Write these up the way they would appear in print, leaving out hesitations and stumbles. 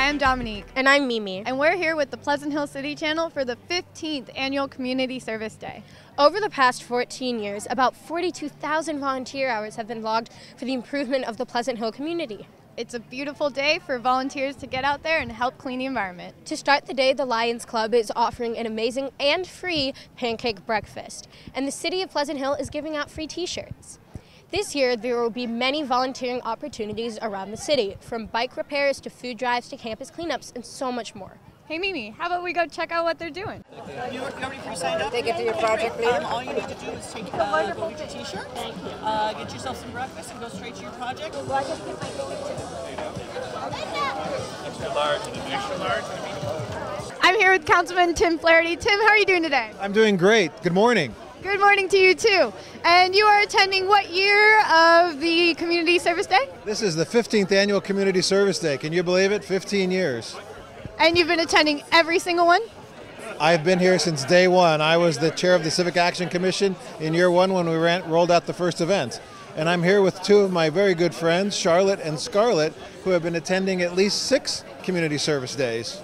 am Dominique. And I'm Mimi. And we're here with the Pleasant Hill City Channel for the 15th Annual Community Service Day. Over the past 14 years, about 42,000 volunteer hours have been logged for the improvement of the Pleasant Hill community. It's a beautiful day for volunteers to get out there and help clean the environment. To start the day, the Lions Club is offering an amazing and free pancake breakfast. And the City of Pleasant Hill is giving out free t-shirts. This year, there will be many volunteering opportunities around the city, from bike repairs to food drives to campus cleanups and so much more. Hey Mimi, how about we go check out what they're doing? You already pre-signed up? Take it to your project leader. All you need to do is take go get your t-shirt, get yourself some breakfast, and go straight to your project. Extra large and an extra large. I'm here with Councilman Tim Flaherty. Tim, how are you doing today? I'm doing great. Good morning. Good morning to you too. And you are attending what year of the Community Service Day? This is the 15th Annual Community Service Day. Can you believe it? 15 years. And you've been attending every single one? I've been here since day one. I was the chair of the Civic Action Commission in year one when we rolled out the first event. And I'm here with two of my very good friends, Charlotte and Scarlett, who have been attending at least 6 community service days.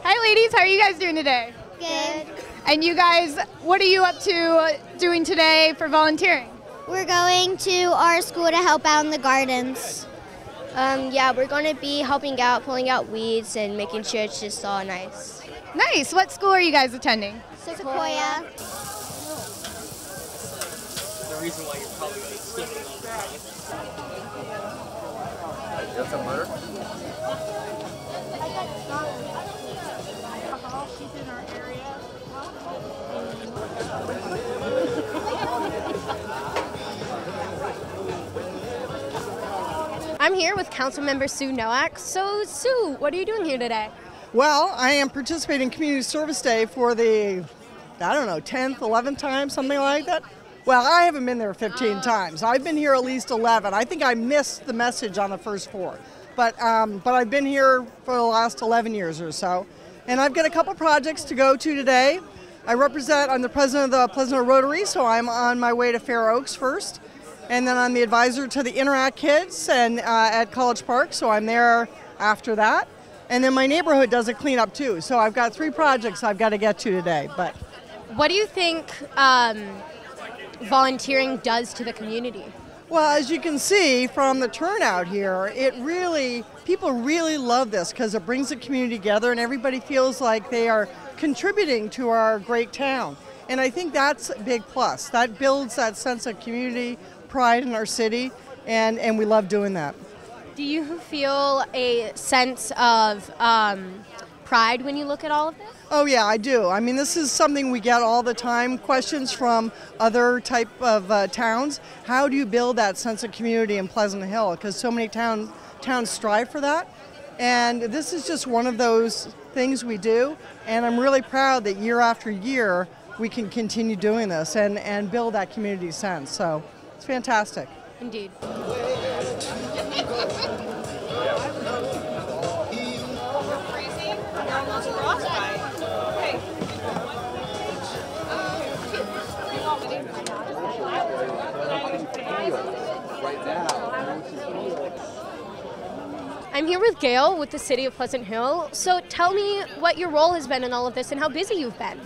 Hi ladies, how are you guys doing today? Good. And you guys, what are you up to doing today for volunteering? We're going to our school to help out in the gardens. Yeah, we're going to be helping out, pulling out weeds and making sure it's just all nice. Nice. What school are you guys attending? Sequoia. The reason why you're probably still That's a murder? I'm here with Councilmember Sue Nowak. So, Sue, what are you doing here today? Well, I am participating in Community Service Day for the, 10th, 11th time, something like that. Well, I haven't been there 15 times. I've been here at least 11. I think I missed the message on the first 4. But I've been here for the last 11 years or so. And I've got a couple projects to go to today. I'm the president of the Pleasant Hill Rotary, so I'm on my way to Fair Oaks first. And then I'm the advisor to the Interact Kids and at College Park, so I'm there after that. And then my neighborhood does a cleanup too, so I've got 3 projects I've got to get to today. But what do you think volunteering does to the community? Well, as you can see from the turnout here, people really love this because it brings the community together and everybody feels like they are contributing to our great town. And I think that's a big plus. That builds that sense of community pride in our city, and we love doing that. Do you feel a sense of pride when you look at all of this? Oh yeah, I do. I mean, this is something we get all the time, questions from other type of towns. How do you build that sense of community in Pleasant Hill? Because so many towns strive for that. And this is just one of those things we do. And I'm really proud that year after year, we can continue doing this and build that community sense. So it's fantastic. Indeed. I'm here with Gail with the City of Pleasant Hill. So tell me what your role has been in all of this and how busy you've been.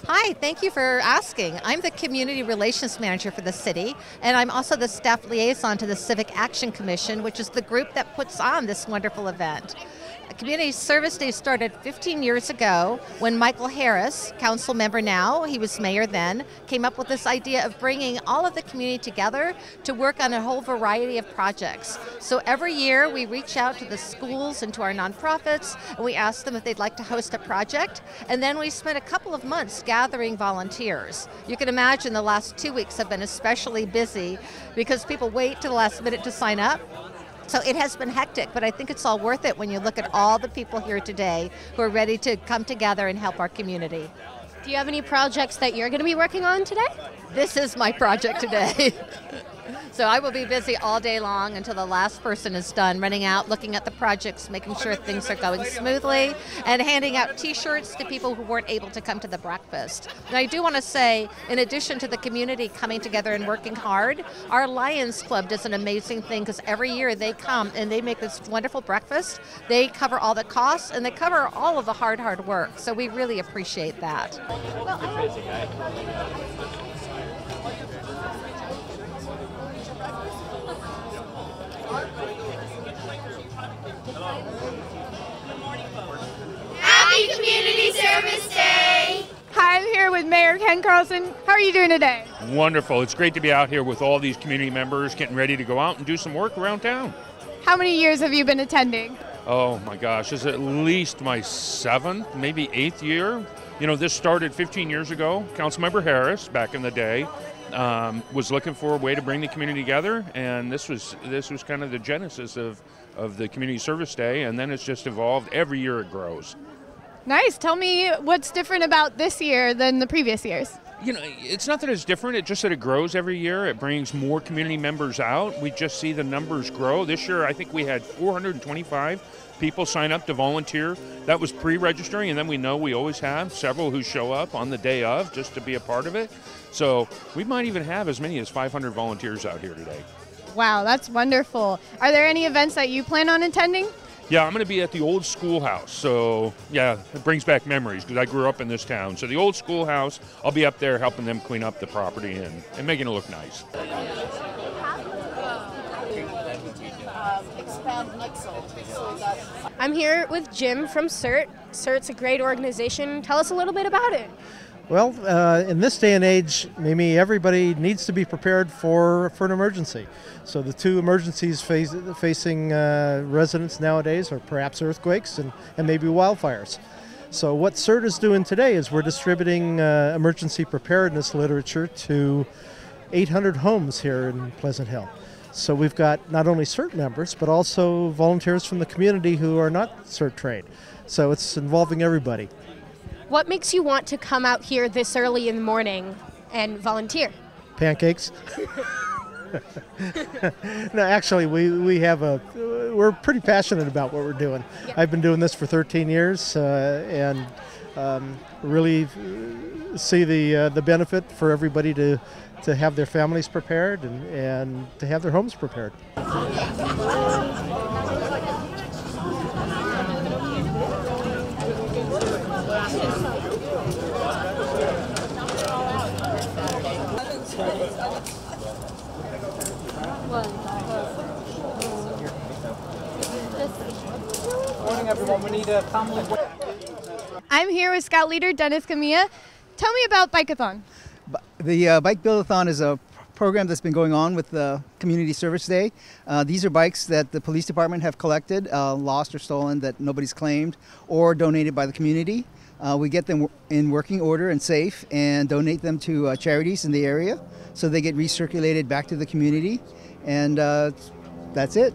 Hi, thank you for asking. I'm the Community Relations Manager for the city, and I'm also the staff liaison to the Civic Action Commission, which is the group that puts on this wonderful event. Community Service Day started 15 years ago when Michael Harris, council member now, he was mayor then, came up with this idea of bringing all of the community together to work on a whole variety of projects. So every year we reach out to the schools and to our nonprofits and we ask them if they'd like to host a project, and then we spent a couple of months gathering volunteers. You can imagine the last 2 weeks have been especially busy because people wait to the last minute to sign up. So it has been hectic, but I think it's all worth it when you look at all the people here today who are ready to come together and help our community. Do you have any projects that you're going to be working on today? This is my project today. So I will be busy all day long until the last person is done, running out, looking at the projects, making sure things are going smoothly, and handing out T-shirts to people who weren't able to come to the breakfast. And I do want to say, in addition to the community coming together and working hard, our Lions Club does an amazing thing because every year they come and they make this wonderful breakfast. They cover all the costs and they cover all of the hard work. So we really appreciate that. Happy Community Service Day! Hi, I'm here with Mayor Ken Carlson. How are you doing today? Wonderful. It's great to be out here with all these community members getting ready to go out and do some work around town. How many years have you been attending? Oh my gosh, this is at least my 7th, maybe 8th year. You know, this started 15 years ago. Councilmember Harris, back in the day, was looking for a way to bring the community together, and this was kind of the genesis of the Community Service Day, and then it's just evolved. Every year it grows. Nice. Tell me what's different about this year than the previous years. You know, it's not that it's different, it's just that it grows every year. It brings more community members out. We just see the numbers grow. This year, I think we had 425 people sign up to volunteer. That was pre-registering, and then we know we always have several who show up on the day of just to be a part of it. So we might even have as many as 500 volunteers out here today. Wow, that's wonderful. Are there any events that you plan on attending? Yeah, I'm going to be at the old schoolhouse. So, yeah, it brings back memories because I grew up in this town. So the old schoolhouse, I'll be up there helping them clean up the property and making it look nice. I'm here with Jim from CERT. CERT's a great organization. Tell us a little bit about it. Well, in this day and age, maybe everybody needs to be prepared for an emergency. So the two emergencies facing residents nowadays are perhaps earthquakes and maybe wildfires. So what CERT is doing today is we're distributing emergency preparedness literature to 800 homes here in Pleasant Hill. So we've got not only CERT members, but also volunteers from the community who are not CERT trained. So it's involving everybody. What makes you want to come out here this early in the morning and volunteer? Pancakes. No, actually, we're pretty passionate about what we're doing. Yeah. I've been doing this for 13 years and really see the benefit for everybody to have their families prepared and to have their homes prepared. Morning, everyone. We need a family. I'm here with Scout Leader Dennis Camilla. Tell me about Bike-a-thon. The Bike Build-a-thon is a program that's been going on with the Community Service Day. These are bikes that the police department have collected, lost or stolen that nobody's claimed, or donated by the community. We get them in working order and safe and donate them to charities in the area so they get recirculated back to the community, and that's it.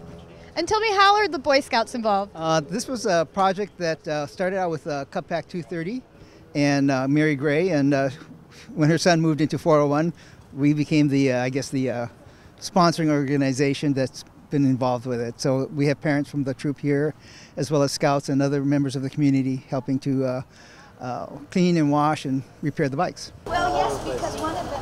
And tell me, how are the Boy Scouts involved? This was a project that started out with Cup Pack 230 and Mary Gray, and when her son moved into 401, we became the sponsoring organization that's been involved with it. So we have parents from the troop here, as well as scouts and other members of the community helping to clean and wash and repair the bikes. Well, yes, because one of the...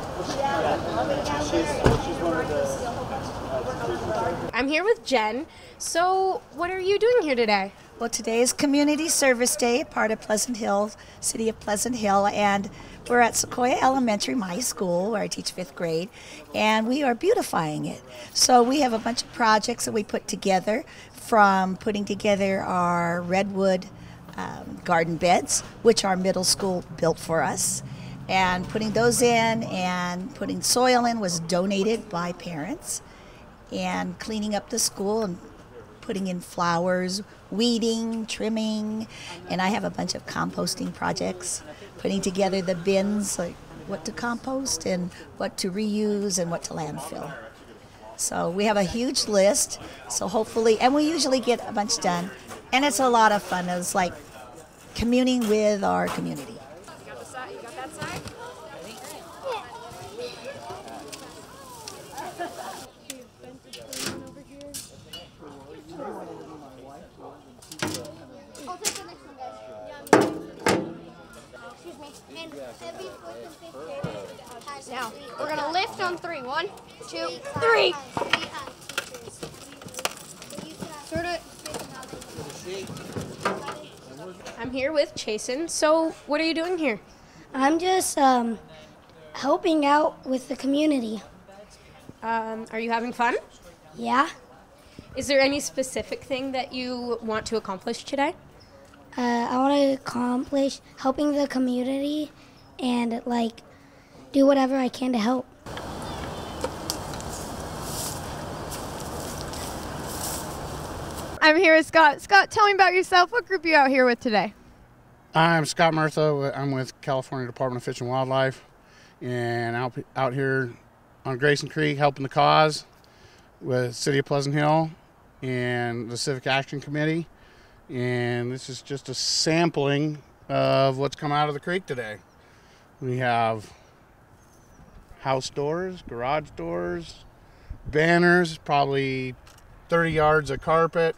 I'm here with Jen. So what are you doing here today? Well, today is Community Service Day, part of Pleasant Hill, City of Pleasant Hill, and we're at Sequoia Elementary, my school, where I teach 5th grade, and we are beautifying it. So we have a bunch of projects that we put together, from putting together our redwood garden beds, which our middle school built for us, and putting those in, and putting soil in was donated by parents, and cleaning up the school and putting in flowers, weeding, trimming, and I have a bunch of composting projects, putting together the bins, like what to compost and what to reuse and what to landfill. So we have a huge list, so hopefully, and we usually get a bunch done, and it's a lot of fun. It's like communing with our community. You got that side? Now, we're going to lift on 3. 1, 2, 3. I'm here with Chasen. So, what are you doing here? I'm just helping out with the community. Are you having fun? Yeah. Is there any specific thing that you want to accomplish today? I want to accomplish helping the community and like do whatever I can to help. I'm here with Scott. Scott, tell me about yourself. What group are you out here with today? I'm Scott Murtha. I'm with California Department of Fish and Wildlife, and out here on Grayson Creek helping the cause with City of Pleasant Hill and the Civic Action Committee. And this is just a sampling of what's come out of the creek today. We have house doors, garage doors, banners, probably 30 yards of carpet,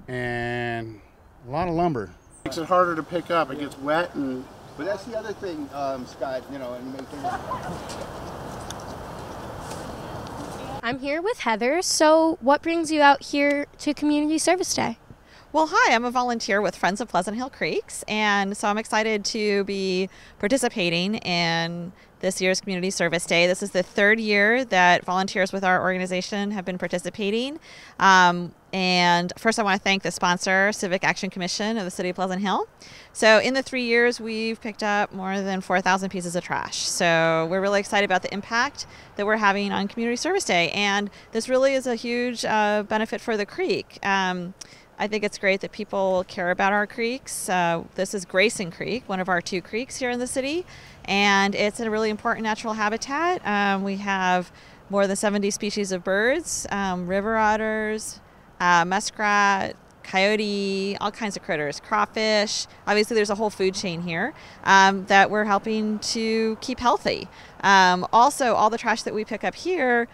and a lot of lumber. Makes it harder to pick up. It gets wet, and but that's the other thing, Scott. You know, and making. I'm here with Heather. So, what brings you out here to Community Service Day? Well, hi, I'm a volunteer with Friends of Pleasant Hill Creeks, and so I'm excited to be participating in this year's Community Service Day. This is the 3rd year that volunteers with our organization have been participating. And first I want to thank the sponsor, Civic Action Commission of the City of Pleasant Hill. So in the 3 years, we've picked up more than 4,000 pieces of trash. So we're really excited about the impact that we're having on Community Service Day. And this really is a huge benefit for the creek. I think it's great that people care about our creeks. This is Grayson Creek, one of our 2 creeks here in the city, and it's a really important natural habitat. We have more than 70 species of birds, river otters, muskrat, coyote, all kinds of critters, crawfish. Obviously, there's a whole food chain here that we're helping to keep healthy. Also, all the trash that we pick up here,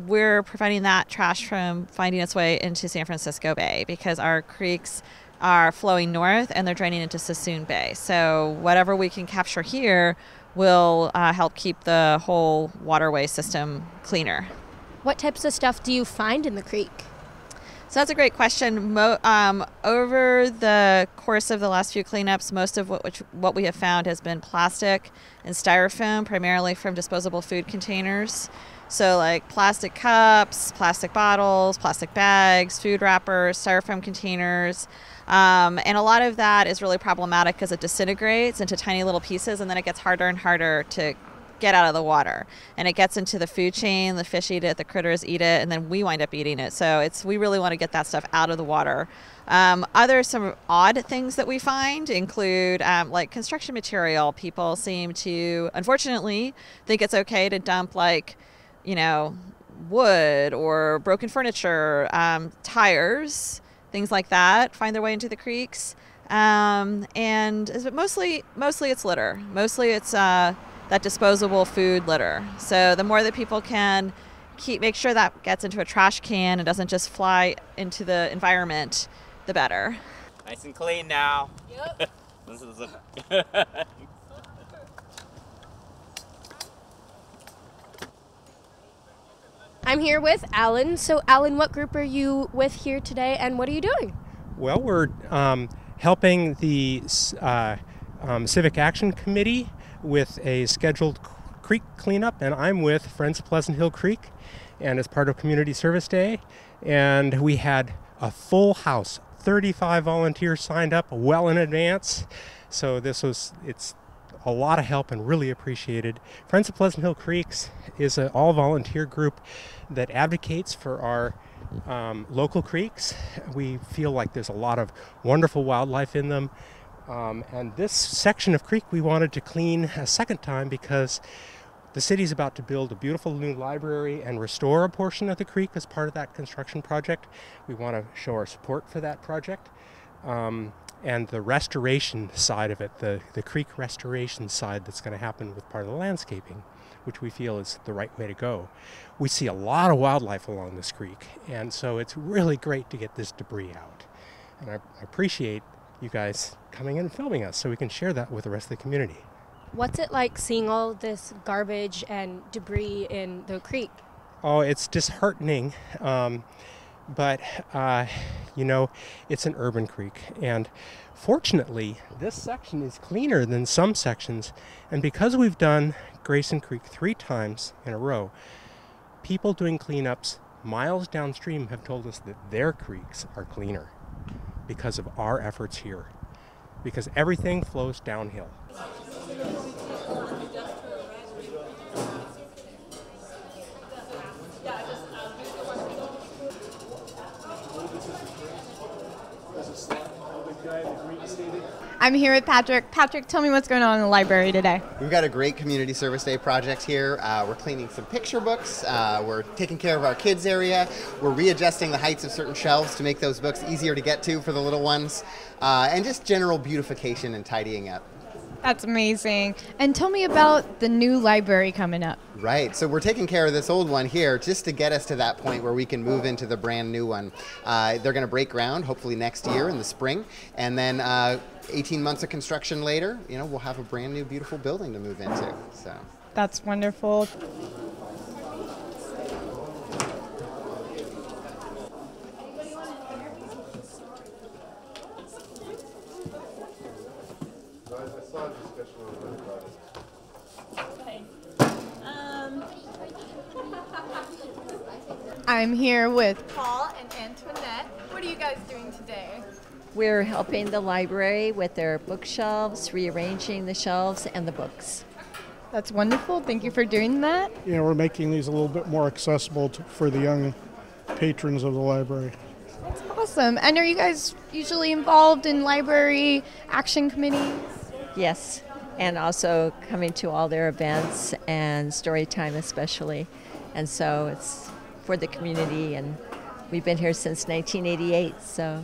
we're preventing that trash from finding its way into San Francisco Bay because our creeks are flowing north and they're draining into Sassoon Bay. So whatever we can capture here will help keep the whole waterway system cleaner. What types of stuff do you find in the creek? So that's a great question. Over the course of the last few cleanups, most of what we have found has been plastic and styrofoam, primarily from disposable food containers. So like plastic cups, plastic bottles, plastic bags, food wrappers, styrofoam containers. And a lot of that is really problematic because it disintegrates into tiny little pieces and then it gets harder and harder to get out of the water. And it gets into the food chain, the fish eat it, the critters eat it, and then we wind up eating it. So we really want to get that stuff out of the water. Some odd things that we find include like construction material. People seem to, unfortunately, think it's okay to dump wood or broken furniture, tires, things like that find their way into the creeks. And mostly it's litter. Mostly it's that disposable food litter. So the more that people can make sure that gets into a trash can and doesn't just fly into the environment, the better. Nice and clean now. Yep. This is I'm here with Alan. So Alan, what group are you with here today and what are you doing? Well, we're helping the Civic Action Committee with a scheduled creek cleanup, and I'm with Friends of Pleasant Hill Creek, and as part of Community Service Day, and we had a full house, 35 volunteers signed up well in advance, so it's a lot of help and really appreciated. Friends of Pleasant Hill Creeks is an all-volunteer group that advocates for our local creeks. We feel like there's a lot of wonderful wildlife in them. And this section of creek we wanted to clean a second time because the city's about to build a beautiful new library and restore a portion of the creek as part of that construction project. We want to show our support for that project. And the restoration side of it, the creek restoration side that's going to happen with part of the landscaping, which we feel is the right way to go. We see a lot of wildlife along this creek, and so it's really great to get this debris out. And I appreciate you guys coming in and filming us so we can share that with the rest of the community. What's it like seeing all this garbage and debris in the creek? Oh, it's disheartening, but you know, it's an urban creek, and fortunately this section is cleaner than some sections, and because we've done Grayson Creek 3 times in a row, people doing cleanups miles downstream have told us that their creeks are cleaner because of our efforts here, because everything flows downhill. I'm here with Patrick. Patrick, tell me what's going on in the library today. We've got a great Community Service Day project here. We're cleaning some picture books. We're taking care of our kids area. We're readjusting the heights of certain shelves to make those books easier to get to for the little ones. And just general beautification and tidying up. That's amazing. And tell me about the new library coming up. Right, so we're taking care of this old one here just to get us to that point where we can move into the brand new one. They're going to break ground hopefully next year in the spring, and then 18 months of construction later, you know, we'll have a brand new beautiful building to move into. So that's wonderful. I'm here with Paul and Antoinette. What are you guys doing today? We're helping the library with their bookshelves, rearranging the shelves and the books. That's wonderful. Thank you for doing that. You know, we're making these a little bit more accessible for the young patrons of the library. That's awesome. And are you guys usually involved in library action committees? Yes, and also coming to all their events and story time especially. And so it's for the community, and we've been here since 1988, so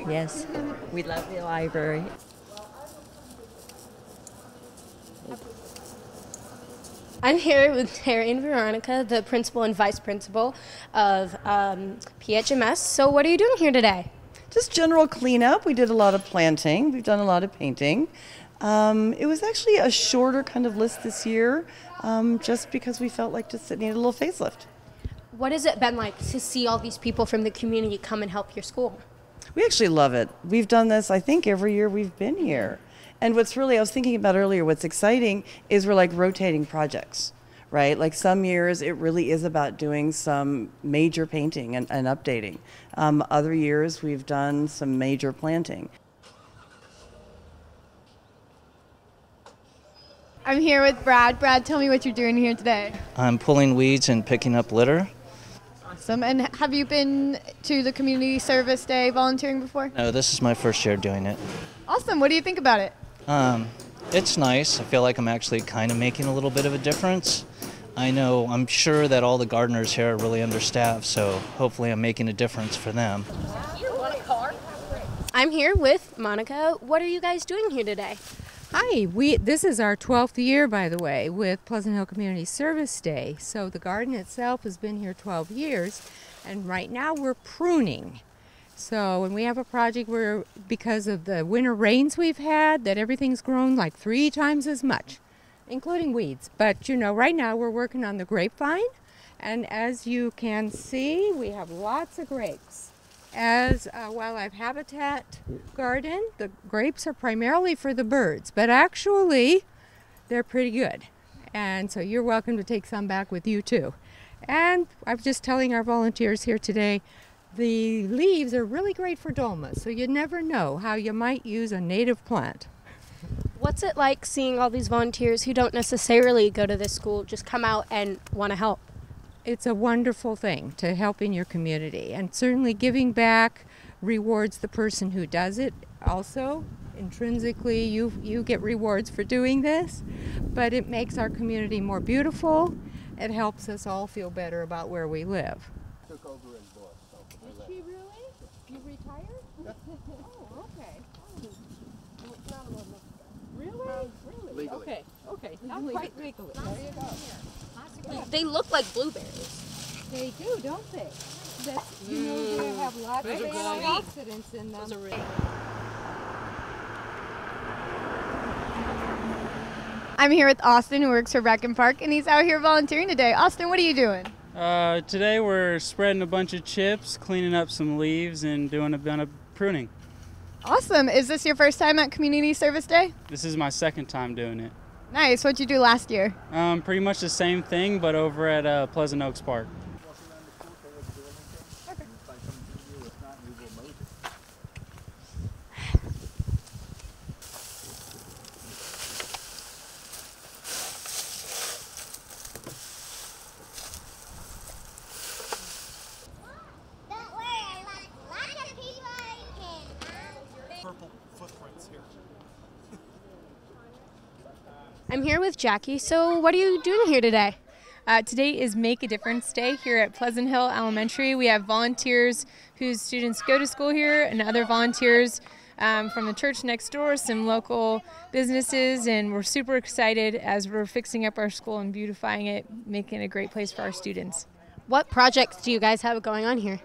yes, we love the library. I'm here with Terry and Veronica, the principal and vice principal of PHMS. So what are you doing here today? Just general cleanup. We did a lot of planting. We've done a lot of painting. It was actually a shorter kind of list this year, just because we felt like it needed a little facelift. What has it been like to see all these people from the community come and help your school? We actually love it. We've done this, I think, every year we've been here. And what's really, I was thinking about earlier, what's exciting is we're like rotating projects, right? Like some years it really is about doing some major painting and updating. Other years we've done some major planting. I'm here with Brad. Brad, tell me what you're doing here today. I'm pulling weeds and picking up litter. Awesome. And have you been to the Community Service Day volunteering before? No, this is my first year doing it. Awesome. What do you think about it? It's nice. I feel like I'm actually kind of making a little bit of a difference. I'm sure that all the gardeners here are really understaffed, so hopefully I'm making a difference for them. I'm here with Monica. What are you guys doing here today? Hi, this is our 12th year, by the way, with Pleasant Hill Community Service Day. So the garden itself has been here 12 years, and right now we're pruning. So when we have a project where, because of the winter rains we've had, that everything's grown like 3 times as much, including weeds. But you know, right now we're working on the grapevine, and as you can see, we have lots of grapes. As a wildlife habitat garden, the grapes are primarily for the birds, but actually they're pretty good. And so you're welcome to take some back with you too. And I was just telling our volunteers here today, the leaves are really great for dolmas, so you never know how you might use a native plant. What's it like seeing all these volunteers who don't necessarily go to this school just come out and want to help? It's a wonderful thing to help in your community, and certainly giving back rewards the person who does it. Also, intrinsically, you get rewards for doing this, but it makes our community more beautiful. It helps us all feel better about where we live. Took over his boss. Did she really? You retired? Oh, okay. Really? Legally. Okay. Not quite legally. There you go. They look like blueberries. They do, don't they? That's, you know, they have lots of antioxidants in them. I'm here with Austin, who works for Rec and Park, and he's out here volunteering today. Austin, what are you doing? Today we're spreading a bunch of chips, cleaning up some leaves, and doing a bit of pruning. Awesome. Is this your first time at Community Service Day? This is my second time doing it. Nice. What'd you do last year? Pretty much the same thing, but over at Pleasant Oaks Park. I'm here with Jackie. So what are you doing here today? Today is Make a Difference Day here at Pleasant Hill Elementary. We have volunteers whose students go to school here and other volunteers from the church next door, some local businesses, and we're super excited as we're fixing up our school and beautifying it, making it a great place for our students. What projects do you guys have going on here?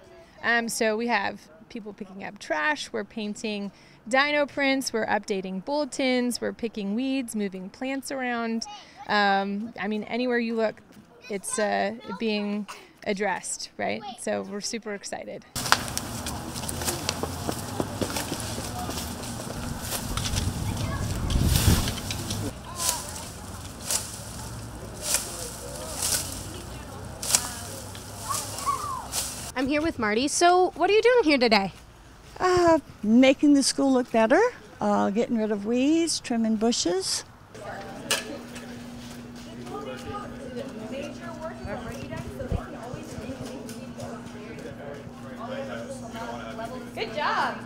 So we have people picking up trash, we're painting dino prints, we're updating bulletins, we're picking weeds, moving plants around. I mean, anywhere you look, it's being addressed, right? So we're super excited. I'm here with Marty. So what are you doing here today? Making the school look better, getting rid of weeds, trimming bushes. Good job.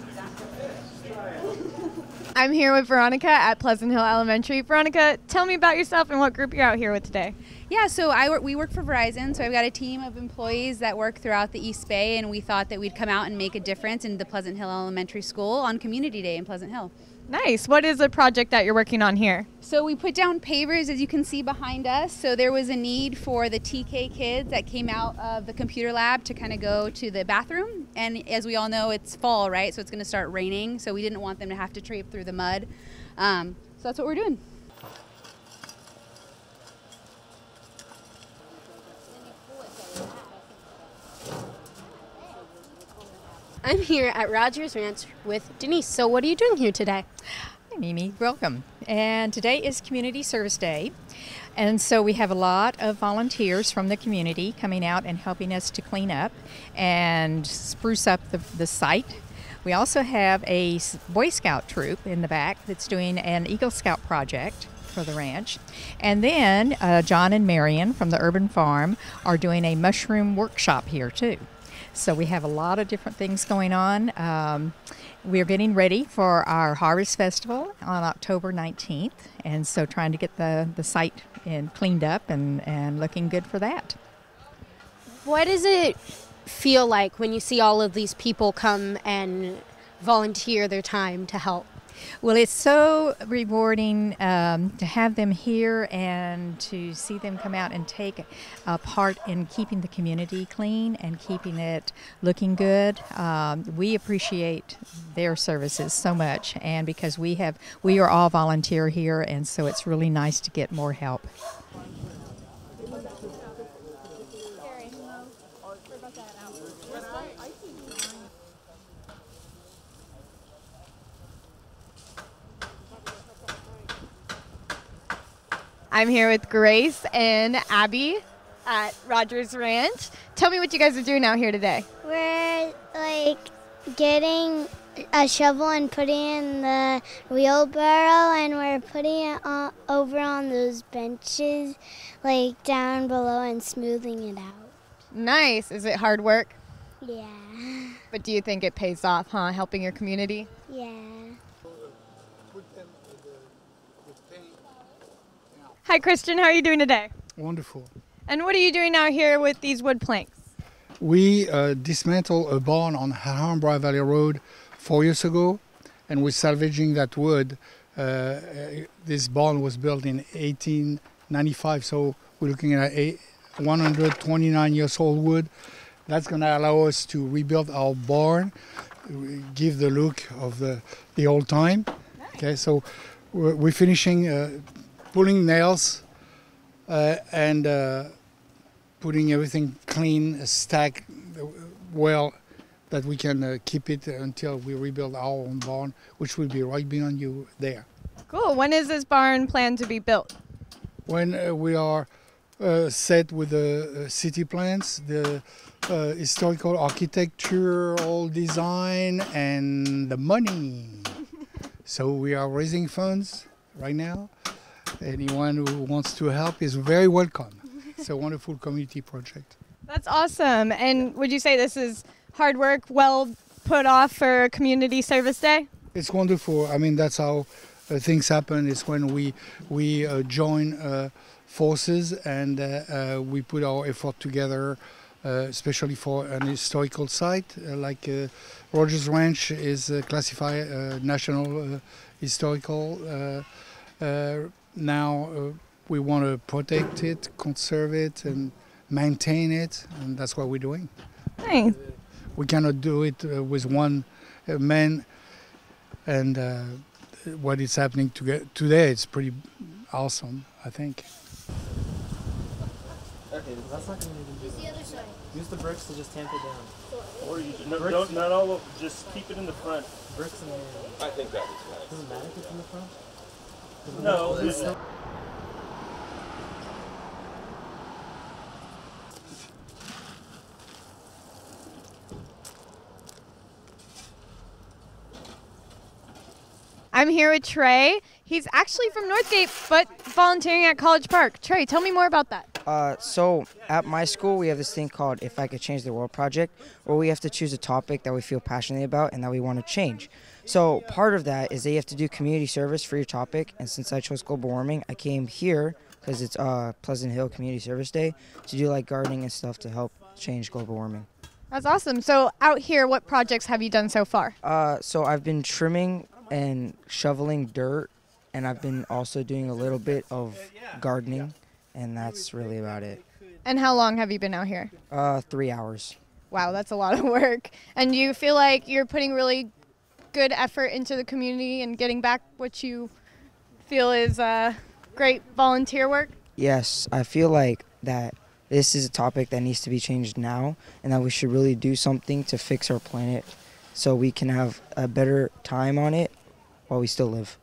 I'm here with Veronica at Pleasant Hill Elementary. Veronica, tell me about yourself and what group you're out here with today. Yeah, so we work for Verizon, so I've got a team of employees that work throughout the East Bay, and we thought that we'd come out and make a difference in the Pleasant Hill Elementary School on Community Day in Pleasant Hill. Nice. What is the project that you're working on here? So we put down pavers, as you can see behind us. So there was a need for the TK kids that came out of the computer lab to kind of go to the bathroom. And as we all know, it's fall, right? So it's going to start raining. So we didn't want them to have to trape through the mud. So that's what we're doing. I'm here at Rogers Ranch with Denise. So what are you doing here today? Hi, Mimi. Welcome. And today is Community Service Day. And so we have a lot of volunteers from the community coming out and helping us to clean up and spruce up the site. We also have a Boy Scout troop in the back that's doing an Eagle Scout project for the ranch. And then John and Marion from the Urban Farm are doing a mushroom workshop here too. So we have a lot of different things going on. We're getting ready for our Harvest Festival on October 19th, and so trying to get the site cleaned up and looking good for that. What does it feel like when you see all of these people come and volunteer their time to help? Well, it's so rewarding to have them here and to see them come out and take a part in keeping the community clean and keeping it looking good. We appreciate their services so much, and because we are all volunteer here, and so it's really nice to get more help. I'm here with Grace and Abby at Rogers Ranch. Tell me what you guys are doing out here today. We're like getting a shovel and putting in the wheelbarrow, and we're putting it over on those benches, like down below, and smoothing it out. Nice. Is it hard work? Yeah. But do you think it pays off, huh? Helping your community? Yeah. Hi, Christian. How are you doing today? Wonderful. And what are you doing out here with these wood planks? We dismantled a barn on Alhambra Valley Road 4 years ago, and we're salvaging that wood. This barn was built in 1895, so we're looking at 129 years old wood. That's going to allow us to rebuild our barn, give the look of the old time. Nice. Okay, so we're finishing pulling nails and putting everything clean, stacked well, that we can keep it until we rebuild our own barn, which will be right behind you there. Cool. When is this barn planned to be built? When we are set with the city plans, the historical architectural design, and the money. So we are raising funds right now. Anyone who wants to help is very welcome. It's a wonderful community project. That's awesome. And would you say this is hard work, well put off for Community Service Day? It's wonderful. I mean, that's how things happen. It's when we join forces and we put our effort together, especially for an historical site like Rogers Ranch is classified national historical. Now we want to protect it, conserve it, and maintain it, and that's what we're doing. Nice. We cannot do it with one man, and what is happening today is pretty awesome, I think. Okay, that's not going to use the other side. Use the bricks to just tamp it down. Or you don't, not all of, just keep it in the front. Bricks in the... I think that is nice. Doesn't matter if it's in the front? No. I'm here with Trey. He's actually from Northgate, but volunteering at College Park. Trey, tell me more about that. So at my school, we have this thing called If I Could Change the World project, where we have to choose a topic that we feel passionate about and that we want to change. So part of that is that you have to do community service for your topic. And since I chose global warming, I came here because it's Pleasant Hill Community Service Day to do like gardening and stuff to help change global warming. That's awesome. So out here, what projects have you done so far? So I've been trimming and shoveling dirt, and I've been also doing a little bit of gardening, and that's really about it. And how long have you been out here? 3 hours. Wow, that's a lot of work. And do you feel like you're putting really good effort into the community and getting back what you feel is great volunteer work? Yes, I feel like that this is a topic that needs to be changed now, and that we should really do something to fix our planet so we can have a better time on it while we still live.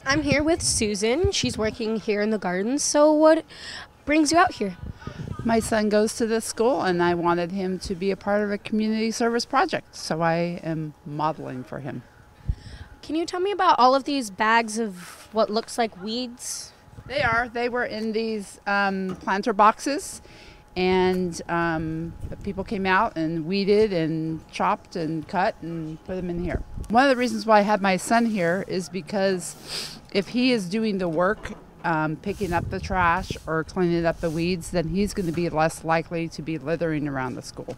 I'm here with Susan. She's working here in the gardens. So what brings you out here? My son goes to this school, and I wanted him to be a part of a community service project, so I am modeling for him. Can you tell me about all of these bags of what looks like weeds? They were in these planter boxes, and people came out and weeded and chopped and cut and put them in here. One of the reasons why I had my son here is because if he is doing the work, picking up the trash or cleaning up the weeds, then he's going to be less likely to be littering around the school.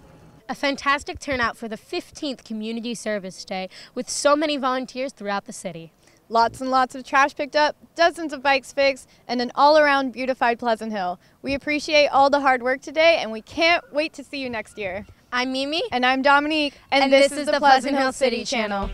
A fantastic turnout for the 15th Community Service Day with so many volunteers throughout the city. Lots and lots of trash picked up, dozens of bikes fixed, and an all-around beautified Pleasant Hill. We appreciate all the hard work today, and we can't wait to see you next year. I'm Mimi. And I'm Dominique. And this is the Pleasant Hill City Channel.